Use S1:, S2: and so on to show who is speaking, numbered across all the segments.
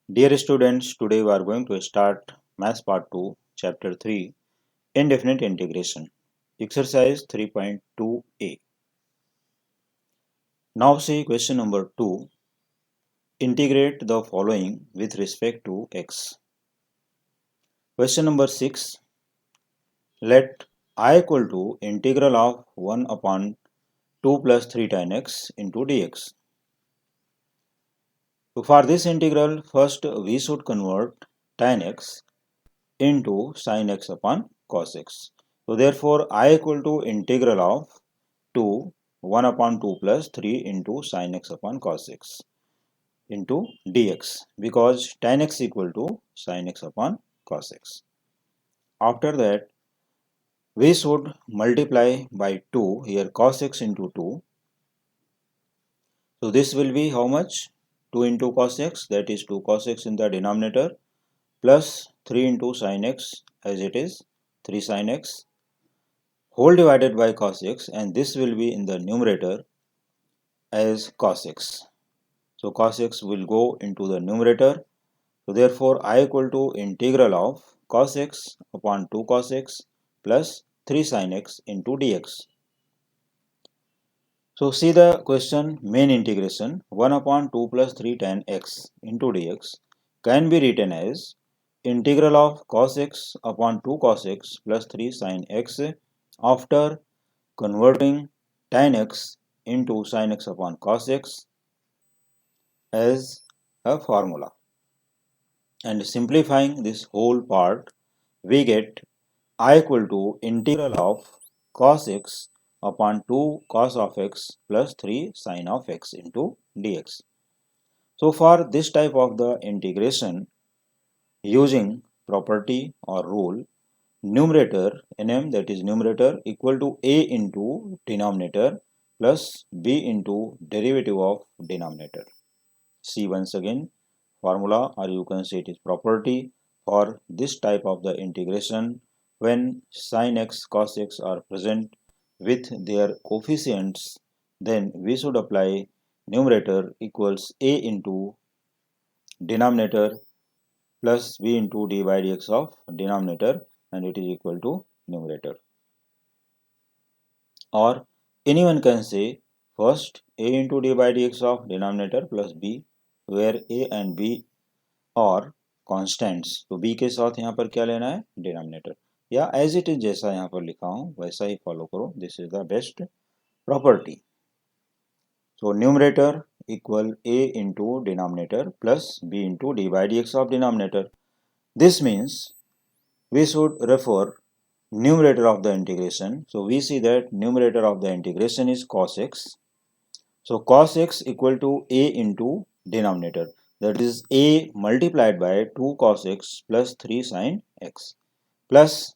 S1: Dear students, today we are going to start Maths Part 2, Chapter 3, Indefinite Integration, Exercise 3.2a. Now see question number 2. Integrate the following with respect to x. Question number 6. Let I equal to integral of 1 upon 2 plus 3 tan x into dx. So for this integral, first we should convert tan x into sin x upon cos x. So therefore, I equal to integral of 2 1 upon 2 plus 3 into sin x upon cos x into dx, because tan x equal to sin x upon cos x. After that, we should multiply by 2 here, cos x into 2. So this will be how much? 2 into cos x, that is 2 cos x in the denominator, plus 3 into sin x, as it is 3 sin x, whole divided by cos x, and this will be in the numerator as cos x. So cos x will go into the numerator. So therefore, I equal to integral of cos x upon 2 cos x plus 3 sin x into dx. So see the question, main integration 1 upon 2 plus 3 tan x into dx can be written as integral of cos x upon 2 cos x plus 3 sin x after converting tan x into sin x upon cos x as a formula. And simplifying this whole part, we get I equal to integral of cos x upon 2 cos of x plus 3 sin of x into dx. So for this type of the integration, using property or rule, numerator nm, that is numerator, equal to a into denominator plus b into derivative of denominator. See once again formula, or you can say it is property for this type of the integration. When sin x cos x are present with their coefficients, then we should apply numerator equals a into denominator plus b into d by dx of denominator, and it is equal to numerator. Or anyone can say first a into d by dx of denominator plus b, where a and b और constants, तो b के साथ यहाँ पर क्या लेना है? Denominator, या एज इट इज जैसा यहाँ पर लिखा हूँ वैसा ही फॉलो करो. This is the best property. So numerator equal a into denominator plus b into d by dx of denominator. This means we should refer numerator of the integration. So we see that numerator of the integration is cos x. So cos x equal to a into denominator, that is a multiplied by 2 cos x plus 3 sin x, plus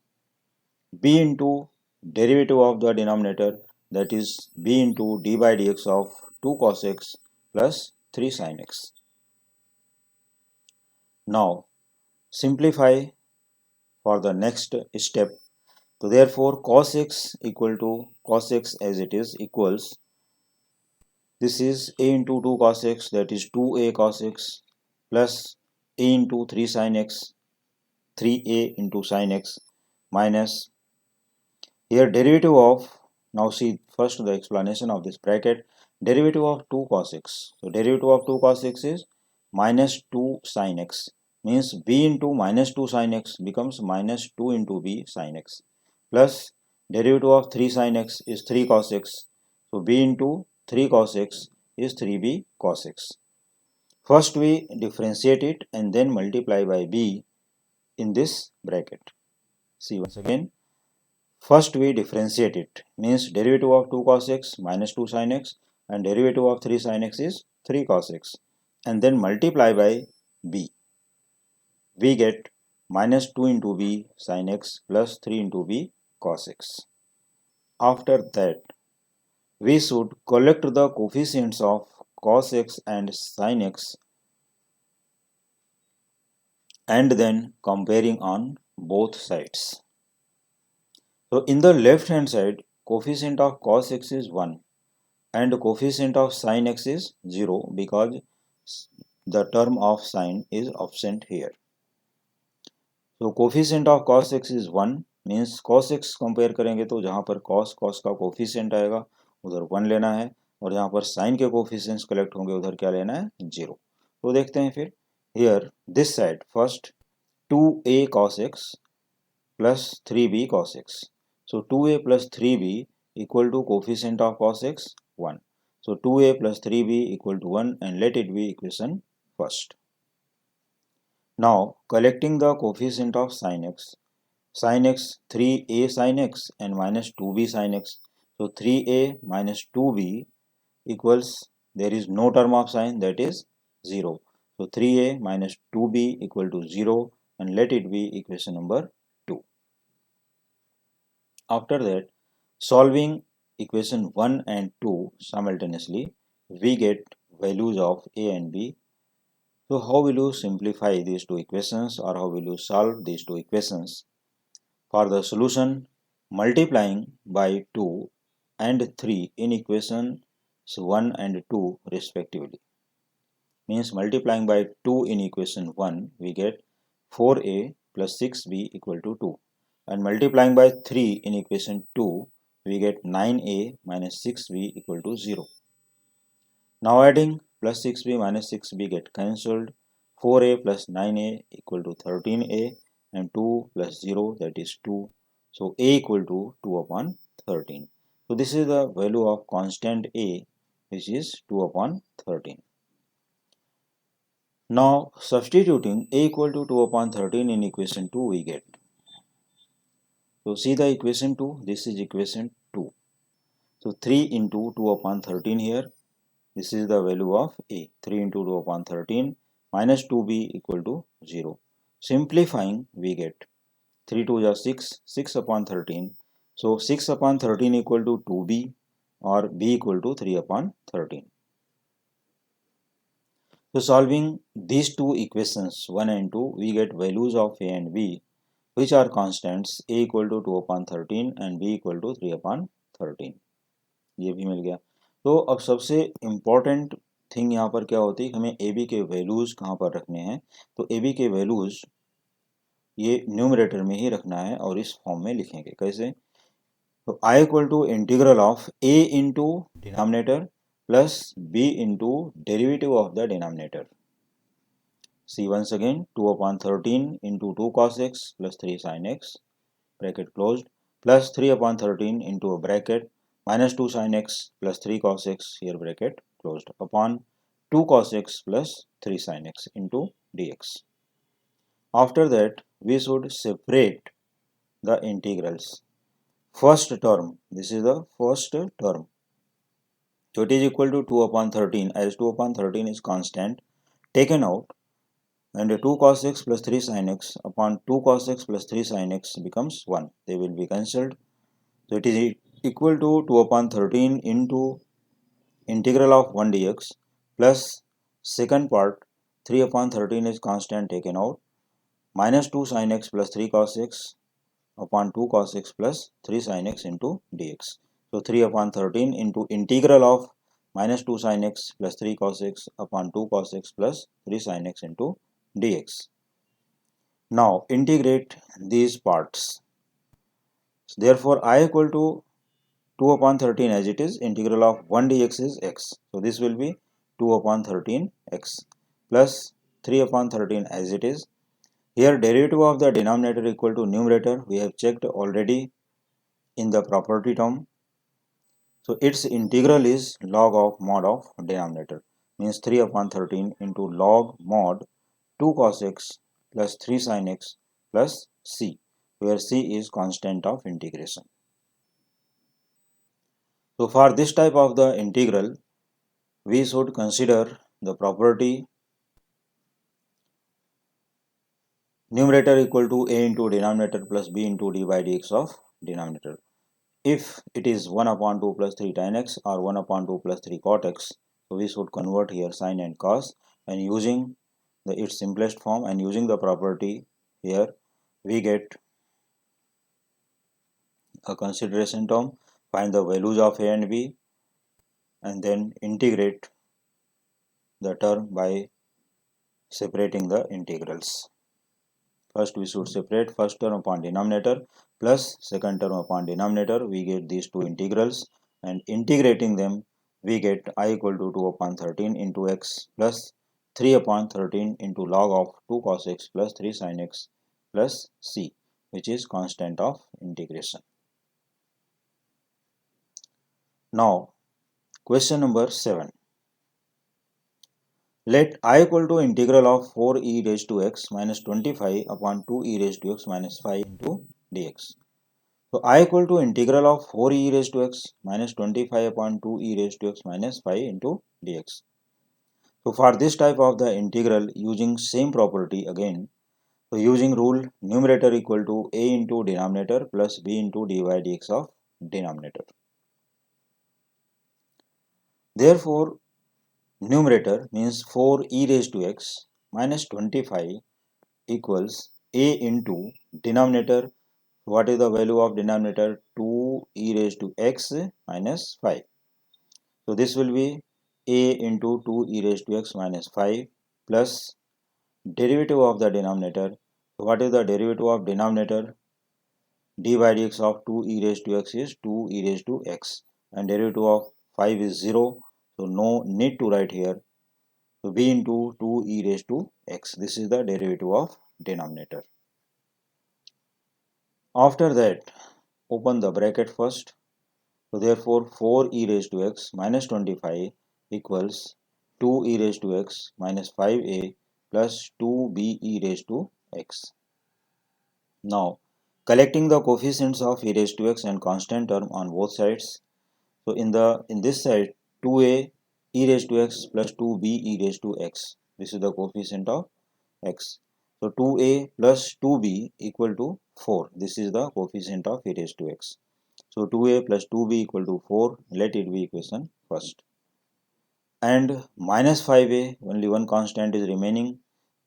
S1: b into derivative of the denominator, that is b into d by dx of 2 cos x plus 3 sin x. Now simplify for the next step. So therefore cos x equal to cos x as it is equals, this is a into 2 cos x, that is 2a cos x, plus a into 3 sin x, 3a into sin x, minus here derivative of, now see first the explanation of this bracket, derivative of 2 cos x. So derivative of 2 cos x is minus 2 sin x, means b into minus 2 sin x becomes minus 2 into b sin x, plus derivative of 3 sin x is 3 cos x. So b into 3 cos x is 3b cos x. First we differentiate it and then multiply by b in this bracket. See once again, first we differentiate it, means derivative of 2 cos x minus 2 sin x, and derivative of 3 sin x is 3 cos x, and then multiply by b. We get minus 2 into b sin x plus 3 into b cos x. After that, we should collect the coefficients of cos x and sin x and then comparing on both sides. So in the left hand side, coefficient of cos x is 1 and coefficient of sin x is 0, because the term of sine is absent here. So coefficient of cos x is 1, means cos x compare करेंगे तो जहाँ पर cos का coefficient आएगा उधर 1 लेना है, और जहाँ पर साइन के कोफिशिएंट्स कलेक्ट होंगे उधर क्या लेना है, 0. तो देखते हैं फिर. Here this side first 2a cos x plus 3b cos x. So 2a plus 3b equal to coefficient of cos x 1. So 2a plus 3b equal to 1, and let it be equation first. Now collecting the coefficient of sin x. Sin x 3a sin x and minus 2b sin x. So 3a minus 2b equals, there is no term of sin, that is 0. So 3a minus 2b equal to 0, and let it be equation number 2. After that, solving equation 1 and 2 simultaneously, we get values of a and b. So how will you simplify these two equations, or how will you solve these two equations? For the solution, multiplying by 2 and 3 in equations 1 and 2 respectively. Means multiplying by 2 in equation 1, we get 4a plus 6b equal to 2. And multiplying by 3 in equation 2, we get 9a minus 6b equal to 0. Now adding plus 6b minus 6b get cancelled. 4a plus 9a equal to 13a, and 2 plus 0, that is 2. So a equal to 2 upon 13. So this is the value of constant a, which is 2 upon 13. Now substituting a equal to 2 upon 13 in equation 2, we get. So see the equation 2, this is equation 2. So 3 into 2 upon 13 here, this is the value of a. 3 into 2 upon 13 minus 2b equal to 0. Simplifying, we get 3 2 is 6, 6 upon 13. So 6 upon 13 equal to 2b, or b equal to 3 upon 13. So solving these two equations 1 and 2, we get values of a and b, which are constants, a equal to 2 upon 13 and b equal to 3 upon 13. ये भी मिल गया. तो अब सबसे important thing यहाँ पर क्या होती है, हमें ए बी के वैल्यूज़ कहाँ पर रखने हैं. तो ए बी के वैल्यूज़ ये न्यूमरेटर में ही रखना है, और इस फॉर्म में लिखेंगे. कैसे? तो I equal to integral of A into denominator plus B into derivative of the denominator. See once again, 2 upon 13 into 2 cos x plus 3 sin x, bracket closed, plus 3 upon 13 into a bracket minus 2 sin x plus 3 cos x, here bracket closed, upon 2 cos x plus 3 sin x into dx. After that, we should separate the integrals. First term, this is the first term. So it is equal to 2 upon 13, as 2 upon 13 is constant, taken out, and 2 cos x plus 3 sin x upon 2 cos x plus 3 sin x becomes 1. They will be cancelled. So it is equal to 2 upon 13 into integral of 1 dx plus second part 3 upon 13 is constant, taken out, minus 2 sin x plus 3 cos x upon 2 cos x plus 3 sin x into dx. So 3 upon 13 into integral of minus 2 sin x plus 3 cos x upon 2 cos x plus 3 sin x into dx. Now integrate these parts. Therefore I equal to 2 upon 13 as it is, integral of 1 dx is x. So this will be 2 upon 13 x plus 3 upon 13 as it is. Here derivative of the denominator equal to numerator, we have checked already in the property term. So its integral is log of mod of denominator, means 3 upon 13 into log mod 2 cos x plus 3 sin x plus c, where c is constant of integration. So for this type of the integral, we should consider the property numerator equal to a into denominator plus b into d by dx of denominator. If it is 1 upon 2 plus 3 tan x or 1 upon 2 plus 3 cot x, so we should convert here sin and cos, and using its simplest form and using the property here, we get a consideration term, find the values of a and b, and then integrate the term by separating the integrals. First we should separate first term upon denominator plus second term upon denominator. We get these two integrals, and integrating them we get I equal to 2 upon 13 into x plus 3 upon 13 into log of 2 cos x plus 3 sin x plus c, which is constant of integration. Now question number 7. Let I equal to integral of 4 e raised to x minus 25 upon 2 e raised to x minus 5 into dx. So I equal to integral of 4 e raised to x minus 25 upon 2 e raised to x minus 5 into dx. So for this type of the integral, using same property again, so using rule numerator equal to a into denominator plus b into dy dx of denominator. Therefore numerator means 4 e raised to x minus 25 equals a into denominator. What is the value of denominator? 2 e raised to x minus 5. So this will be a into 2 e raised to x minus 5 plus derivative of the denominator. So what is the derivative of denominator? D by dx of 2 e raised to x is 2 e raised to x, and derivative of 5 is 0. So no need to write here. So b into 2 e raised to x. This is the derivative of denominator. After that, open the bracket first. So therefore 4 e raised to x minus 25 equals 2 e raised to x minus 5a plus 2b e raised to x. Now collecting the coefficients of e raised to x and constant term on both sides. So in this side 2a e raised to x plus 2b e raised to x. This is the coefficient of x. So 2a plus 2b equal to 4. This is the coefficient of e raised to x. So 2a plus 2b equal to 4. Let it be equation first. And minus 5a, only one constant is remaining.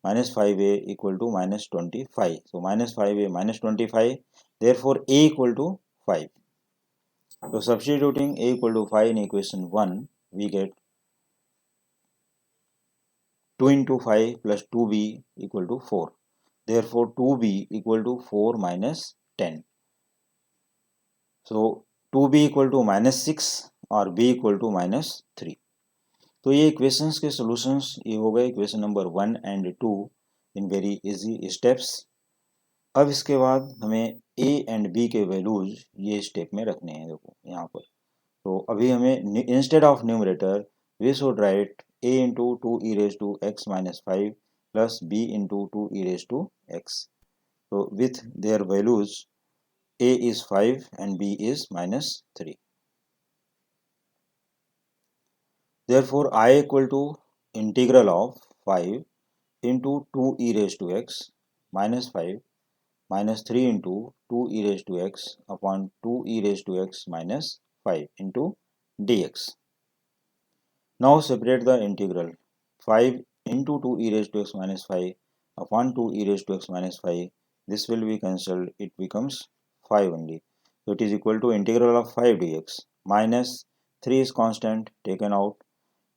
S1: Minus 5a equal to minus 25. So minus 5a minus 25. Therefore a equal to 5. So substituting a equal to 5 in equation 1, we get 2 into 5 plus 2b equal to 4. Therefore 2b equal to 4 minus 10. So 2b equal to minus 6 और b equal to minus 3. तो ये equations के solutions ये हो गए equation number 1 and 2 in very easy steps. अब इसके बाद हमें a एंड b के वैल्यूज ये स्टेप में रखने हैं. देखो यहाँ पर तो अभी हमें instead of numerator we should write a into 2 e raise to x minus 5 plus b into 2 e raise to x. So with their values a is 5 and b is minus 3. Therefore I equal to integral of 5 into 2 e raised to x minus 5 minus 3 into 2 e raised to x upon 2 e raised to x minus 5 into dx. Now separate the integral. 5 into 2 e raised to x minus 5 upon 2 e raised to x minus 5. This will be cancelled. It becomes 5 only. So it is equal to integral of 5 dx minus 3 is constant taken out.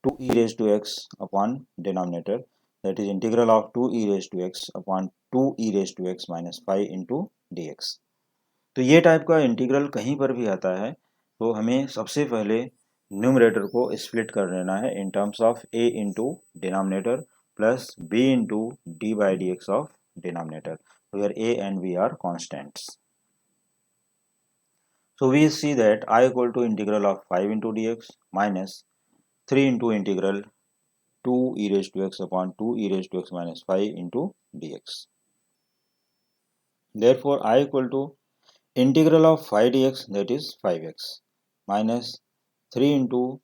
S1: 2 e raised to x upon denominator, that is integral of 2 e raised to x upon 2 e raised to x minus 5 into dx. तो ये type का integral कहीं पर भी आता है तो हमें सबसे पहले न्यूमरेटर को स्प्लिट कर लेना है in terms of a into denominator plus b into d by d x of denominator where a and b are constants. So we see that I equal to integral of 5 into dx minus 3 into integral 2 e raised to x upon 2 e raised to x minus 5 into dx. Therefore I equal to integral of 5 dx, that is 5x, minus 3 into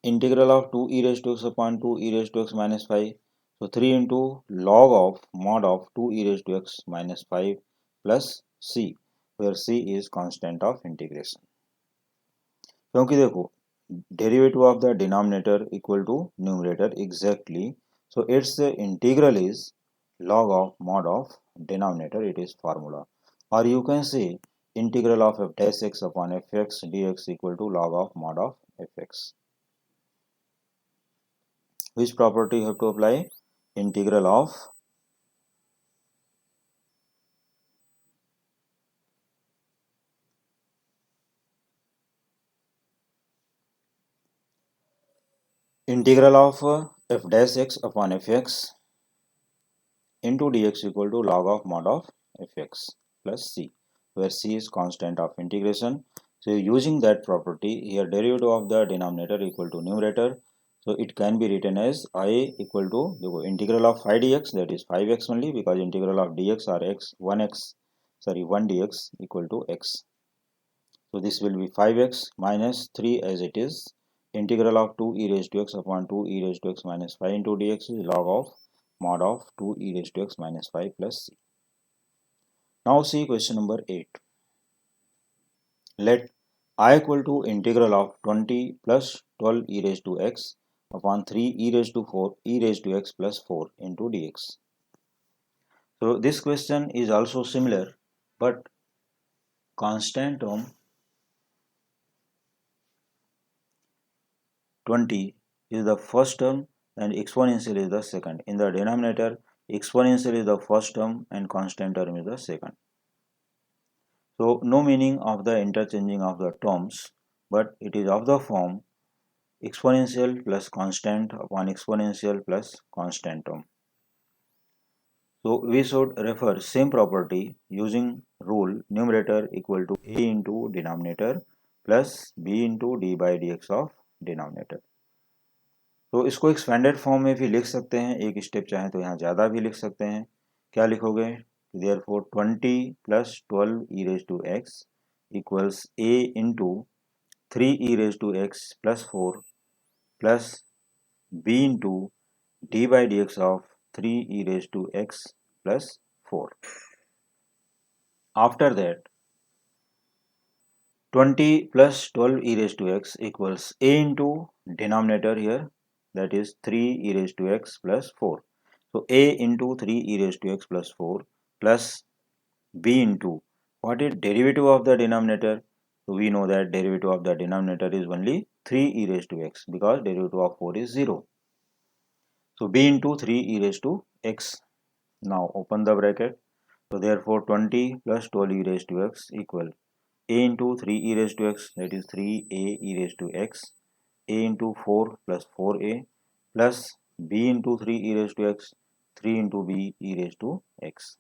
S1: integral of 2 e raised to x upon 2 e raised to x minus 5. So 3 into log of mod of 2 e raised to x minus 5 plus c, where c is constant of integration. क्योंकि देखो derivative of the denominator equal to numerator exactly, so its integral is log of mod of denominator, it is formula, or you can say integral of f dash x upon fx dx equal to log of mod of fx. Which property you have to apply? integral of f dash x upon fx into dx equal to log of mod of fx plus c, where c is constant of integration. So using that property here, derivative of the denominator equal to numerator, so it can be written as I equal to the integral of 5 dx, that is 5x only, because integral of dx or x 1 dx equal to x. So this will be 5x minus 3 as it is. Integral of 2 e raised to x upon 2 e raised to x minus 5 into dx is log of mod of 2 e raised to x minus 5 plus c. Now see question number 8. Let I equal to integral of 20 plus 12 e raised to x upon 3 e raised to 4 e raised to x plus 4 into dx. So this question is also similar, but constant term 20 is the first term and exponential is the second. In the denominator, exponential is the first term and constant term is the second. So no meaning of the interchanging of the terms, but it is of the form exponential plus constant upon exponential plus constant term. So we should refer same property using rule numerator equal to a into denominator plus b into d by dx of denominator. तो इसको expanded form में भी लिख सकते हैं, एक step चाहे तो यहाँ ज़्यादा भी लिख सकते हैं. क्या लिखोगे? Therefore 20 plus 12 e raise to x equals a into 3 e raise to x plus 4 plus B into d by d x of 3 e raise to x plus 4. After that 20 plus 12 e raised to x equals a into denominator here, that is 3 e raised to x plus 4. So a into 3 e raised to x plus 4 plus b into what is derivative of the denominator? So we know that derivative of the denominator is only 3 e raised to x because derivative of 4 is 0. So b into 3 e raised to x. Now open the bracket. So therefore 20 plus 12 e raised to x equal a into 3 e raised to x, that is 3a e raised to x, a into 4 plus 4a plus b into 3 e raised to x, 3 into b e raised to x.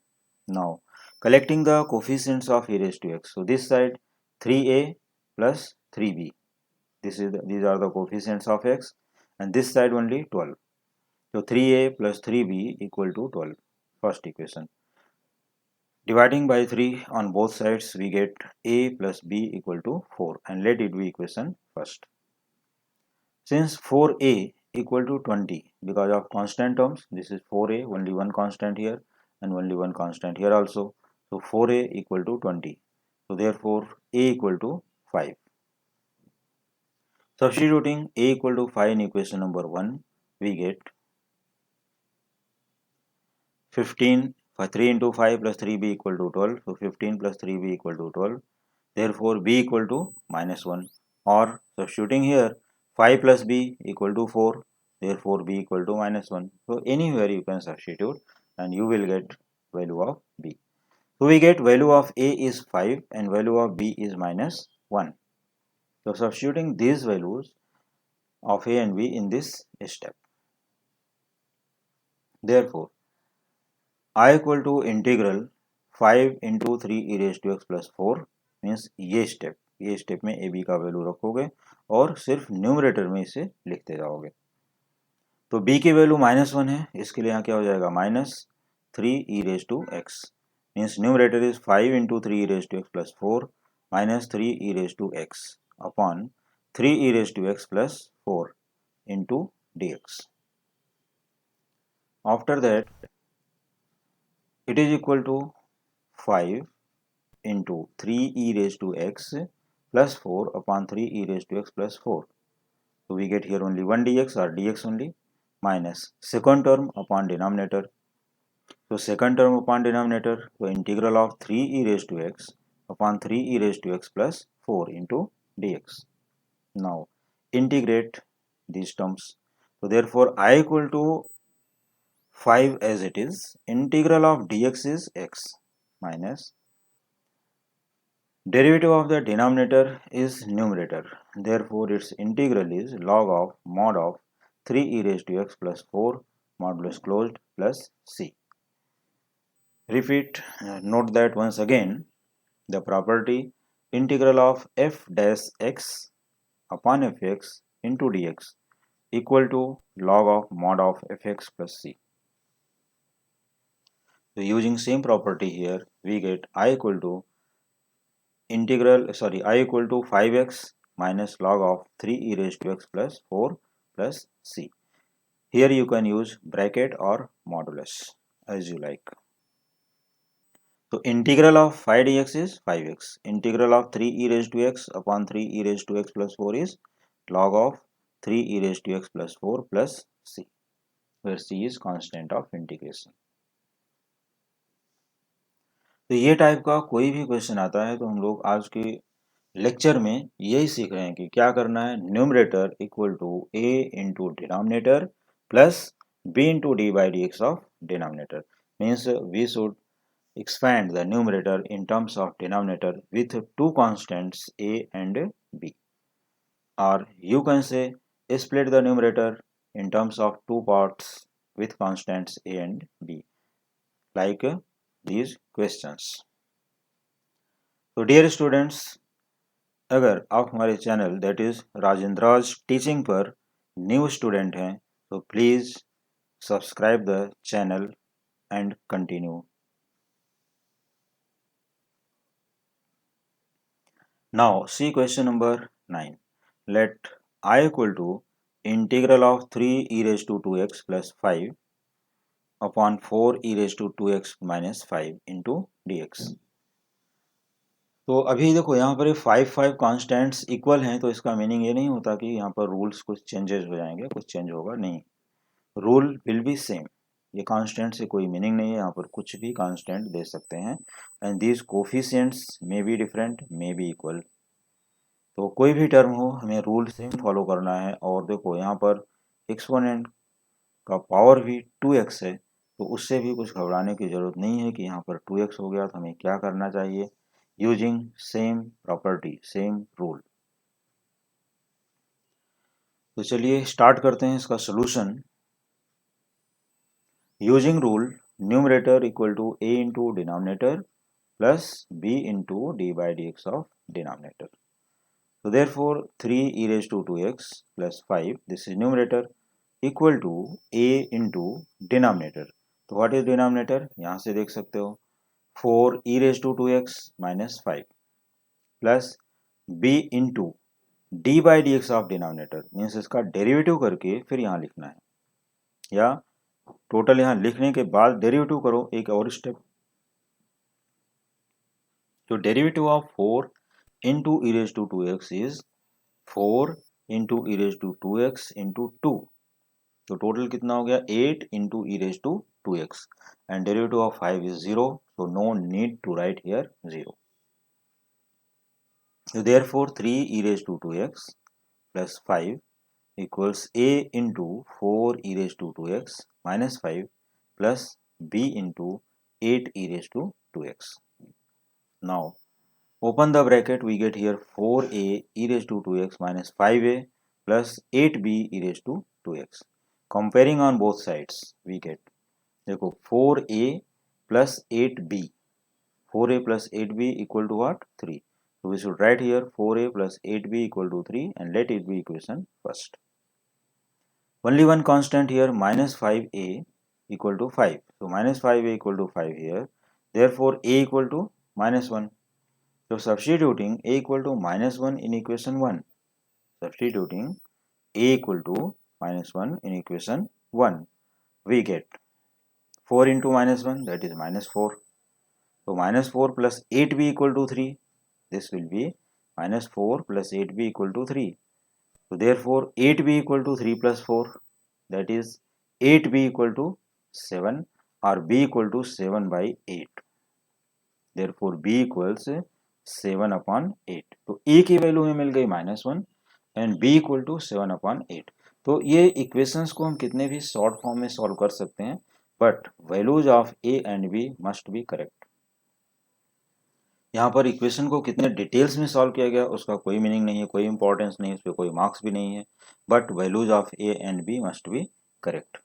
S1: Now collecting the coefficients of e raised to x. So this side 3a plus 3b. These are the coefficients of x, and this side only 12. So 3a plus 3b equal to 12. First equation. Dividing by 3 on both sides, we get a plus b equal to 4, and let it be equation first. Since 4a equal to 20, because of constant terms, this is 4a, only one constant here and only one constant here also. So 4a equal to 20. So therefore a equal to 5. Substituting a equal to 5 in equation number 1, we get 15. 3 into 5 plus 3b equal to 12. So 15 plus 3b equal to 12. Therefore b equal to minus 1, or substituting here 5 plus b equal to 4. Therefore b equal to minus 1. So anywhere you can substitute and you will get value of b. So we get value of a is 5 and value of b is minus 1. So substituting these values of a and b in this step. Therefore I equal to integral 5 into 3 e raised to x plus 4 means ये step में A B का value रखोगे और सिर्फ numerator में इसे लिखते जाओगे. तो b की वैल्यू -1 है, इसके लिए यहाँ क्या हो जाएगा -3 e raised to x means numerator is 5 into 3 e raised to x plus 4 -3 e raised to x upon 3 e raised to x plus 4 into dx. After that it is equal to 5 into 3 e raised to x plus 4 upon 3 e raised to x plus 4. So we get here only 1 dx or dx only, minus second term upon denominator. So second term upon denominator, so integral of 3 e raised to x upon 3 e raised to x plus 4 into dx. Now integrate these terms. So therefore I equal to 5 as it is. Integral of dx is x minus derivative of the denominator is numerator. Therefore, its integral is log of mod of 3 e raised to x plus 4 modulus closed plus c. Repeat, note that once again, the property integral of f dash x upon fx into dx equal to log of mod of fx plus c. So using same property here, we get I equal to I equal to 5x minus log of 3 e raised to x plus 4 plus c. Here you can use bracket or modulus as you like. So integral of 5 dx is 5x. Integral of 3 e raised to x upon 3 e raised to x plus 4 is log of 3 e raised to x plus 4 plus c, where c is constant of integration. तो ये type का कोई भी question आता है तो हम लोग आज के लेक्चर में यही सीख रहे हैं कि क्या करना है. Numerator equal to a into denominator plus b into d by d x of denominator. Means we should expand the numerator in terms of denominator with two constants a and b, or you can say split the numerator in terms of two parts with constants a and b, like these questions. So dear students, अगर आप हमारे channel that is Rajendra's teaching पर new student हैं तो please subscribe the channel and continue. Now see question number 9. Let I equal to integral of 3 e raised to 2x plus 5 upon 4 e raised to 2x minus 5 into dx. तो अभी देखो यहाँ पर 5 constants equal हैं तो इसका meaning ये नहीं होता कि यहाँ पर रूल्स कुछ चेंजेस हो जाएंगे, कुछ चेंज होगा नहीं. Rule will be same. ये कांस्टेंट से कोई मीनिंग नहीं है, यहाँ पर कुछ भी कांस्टेंट दे सकते हैं. And these coefficients may be different, may be equal. तो कोई भी टर्म हो हमें रूल सेम फॉलो करना है. और देखो यहाँ पर एक्सपोनेंट का पावर भी 2x है तो उससे भी कुछ घबराने की ज़रूरत नहीं है कि यहाँ पर 2x हो गया. तो हमें क्या करना चाहिए, using same property, same rule. तो चलिए स्टार्ट करते हैं इसका solution. Using rule numerator equal to a into denominator plus b into d by d x of denominator. So therefore 3 e raised to 2x plus 5, this is numerator, equal to a into denominator. तो what is denominator? यहाँ से देख सकते हो 4 e raised to 2x minus 5 plus b into d by dx of denominator. Means इसका derivative करके फिर यहाँ लिखना है, या टोटल यहाँ लिखने के बाद डेरिवेटिव करो एक और स्टेप. तो derivative of 4 into e raised to 2x is 4 into e raised to 2x into 2. तो टोटल कितना हो गया 8 into e raised to 2x, and derivative of 5 is 0, so no need to write here 0. So therefore 3 e raised to 2x plus 5 equals a into 4 e raised to 2x minus 5 plus b into 8 e raised to 2x. Now open the bracket, we get here 4a e raised to 2x minus 5a plus 8b e raised to 2x. Comparing on both sides, we get, देखो 4a plus 8b, 4a plus 8b equal to what? 3. So we should write here 4a plus 8b equal to 3 and let it be equation first. Only one constant here, minus 5a equal to 5. So minus 5a equal to 5 here. Therefore a equal to minus 1. So substituting a equal to minus 1 in equation 1, substituting a equal to minus 1 in equation 1, we get 4 into minus 1, that is minus 4. So minus 4 plus 8b equal to 3, this will be minus 4 plus 8b equal to 3. So therefore 8b equal to 3 plus 4, that is 8b equal to 7, or b equal to 7 by 8. Therefore b equals 7 upon 8. तो a की value हमें मिल गई -1 and b equal to 7 upon 8. तो ये equations को हम कितने भी शॉर्ट फॉर्म में सॉल्व कर सकते हैं. but values of a and b must be correct. यहाँ पर इक्वेशन को कितने डिटेल्स में सॉल्व किया गया उसका कोई मीनिंग नहीं है, कोई इंपॉर्टेंस नहीं है, उस पर कोई मार्क्स भी नहीं है, but values of a and b must be correct.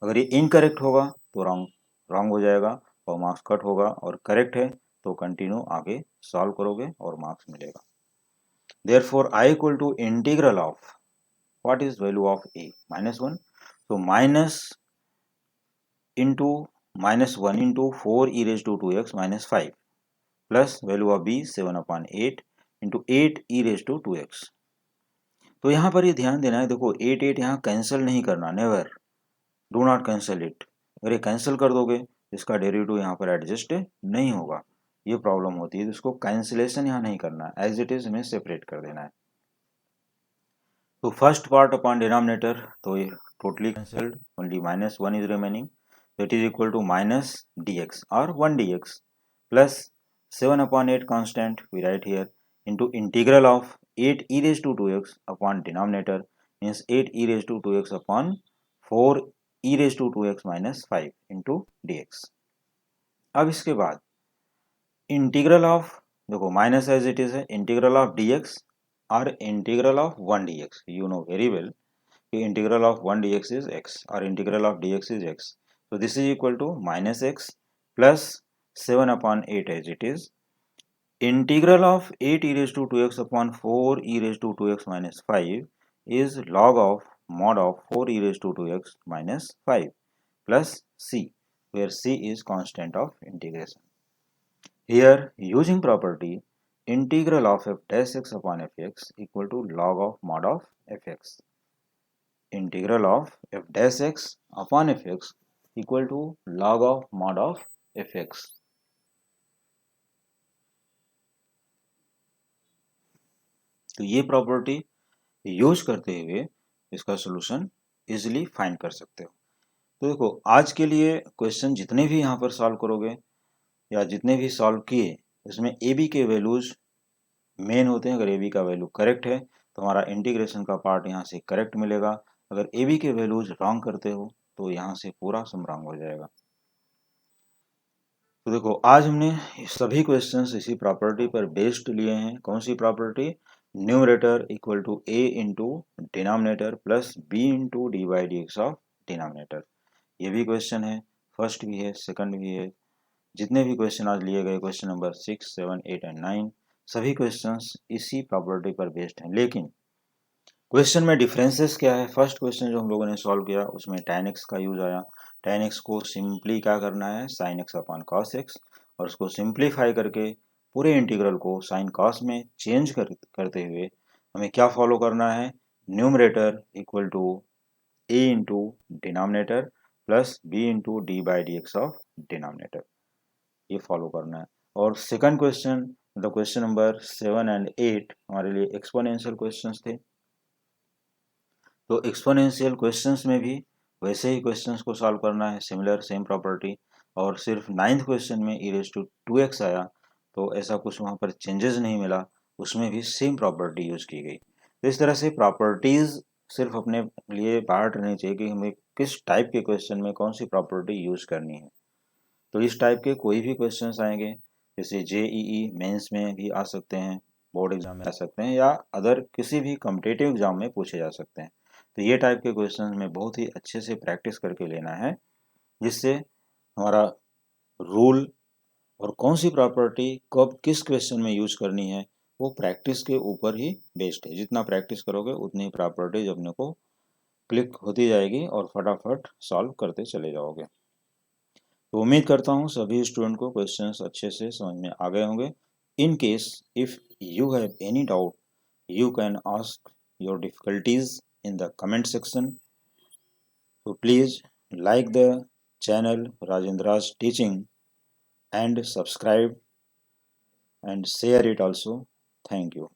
S1: अगर ये इनकरेक्ट होगा तो रॉन्ग रॉन्ग हो जाएगा और मार्क्स कट होगा, और करेक्ट है तो कंटिन्यू आगे सॉल्व करोगे और मार्क्स मिलेगा। Therefore I equal to integral of what is value of A -1, तो minus into -1 into 4 e raise to 2x -5 plus value of B 7/8 into 8 e raise to 2x। तो यहाँ पर ये ध्यान देना है, देखो 8 यहाँ कैंसिल नहीं करना, never, do not cancel it. अगर ये कैंसिल कर दोगे इसका डेरिवेटिव यहाँ पर एडजस्ट नहीं होगा, ये प्रॉब्लम होती है, तो इसको कैंसिलेशन यहाँ नहीं करना, एज इट इज हमें सेपरेट कर देना है। तो फर्स्ट पार्ट अपॉन डिनोमिनेटर, तो ये totally cancelled, only -1 is remaining, तो it is equal to minus dx और 1 dx plus 7/8 constant we write here into integral of 8 e raised to 2x upon denominator means 8 e raised to 2x upon 4 e raised to 2x minus 5 into dx। अब इसके बाद integral of, देखो minus as it is है, integral of dx और integral of 1 dx, you know very well कि integral of 1 dx is x और integral of dx is x, so this is equal to -x plus 7/8 as it is, integral of 8 e raised to 2x upon 4 e raised to 2x minus 5 is log of mod of 4 e raised to 2x minus 5 plus c, where c is constant of integration. Here using property integral of f dash x upon fx equal to log of mod of fx, integral of f dash x upon fx equal to log of mod of fx। तो ये property use करते हुए इसका solution easily find कर सकते हो। तो देखो आज के लिए क्वेश्चन जितने भी यहाँ पर सॉल्व करोगे या जितने भी सॉल्व किए उसमें ए बी के वैल्यूज मेन होते हैं। अगर ए बी का वैल्यू करेक्ट है तो हमारा इंटीग्रेशन का पार्ट यहाँ से करेक्ट मिलेगा, अगर ए बी के वैल्यूज रॉन्ग करते हो तो यहाँ से पूरा सम रॉन्ग हो जाएगा। तो देखो आज हमने सभी क्वेश्चंस इसी प्रॉपर्टी पर बेस्ड लिए हैं। कौन सी property? Numerator equal to A into denominator plus B into d by d x of denominator. ये भी क्वेश्चन है, फर्स्ट भी है, सेकंड भी है। जितने भी क्वेश्चन आज लिए गए, क्वेश्चन नंबर 6, 7, 8 एंड 9, सभी क्वेश्चंस इसी प्रॉपर्टी पर बेस्ड हैं। लेकिन क्वेश्चन में डिफरेंसेस क्या है? फर्स्ट क्वेश्चन जो हम लोगों ने सॉल्व किया उसमें tan x का यूज आया। tan x को सिंपली क्या करना है, sin x upon cos x, और उसको सिंप्लीफाई करके पूरे इंटीग्रल को sin cos में चेंज करते हुए हमें क्या फॉलो करना है, numerator equal to a into denominator plus b into d by d x of denominator, ये फॉलो करना है। और सेकंड क्वेश्चन मतलब क्वेश्चन नंबर 7 एंड 8 हमारे लिए एक्सपोनेंशियल क्वेश्चंस थे। तो एक्सपोनेंशियल क्वेश्चंस में भी वैसे ही क्वेश्चंस को सॉल्व करना है, सिमिलर सेम प्रॉपर्टी। और सिर्फ 9th क्वेश्चन में e रेज टू 2x आया तो ऐसा कुछ वहाँ पर चेंजेस नहीं मिला, उसमें भी सेम प्रॉपर्टी यूज की गई। तो इस तरह से प्रॉपर्टीज सिर्फ अपने लिए बांट नहीं चाहिए कि हमें किस टाइप के क्वेश्चन में कौन सी प्रॉपर्टी यूज करनी है। तो इस टाइप के कोई भी क्वेश्चंस आएंगे, जैसे JEE मेंस में भी आ सकते हैं, बोर्ड एग्जाम में आ सकते हैं, या अदर किसी भी कॉम्पिटिटिव एग्जाम में पूछे जा सकते हैं। तो ये टाइप के क्वेश्चंस में बहुत ही अच्छे से प्रैक्टिस करके लेना है, जिससे हमारा रूल और कौन सी प्रॉपर्टी कब किस क्वेश्चन में यूज करनी है वो प्रैक्टिस के ऊपर ही बेस्ड है। जितना प्रैक्टिस करोगे उतनी ही प्रॉपर्टीज अपने को क्लिक होती जाएगी और फटाफट सॉल्व करते चले जाओगे। तो उम्मीद करता हूँ सभी स्टूडेंट को क्वेश्चंस अच्छे से समझ में आ गए होंगे। In case if you have any doubt you can ask your difficulties in the comment section. So please like the channel Rajendra's Teaching and subscribe and share it also. Thank you.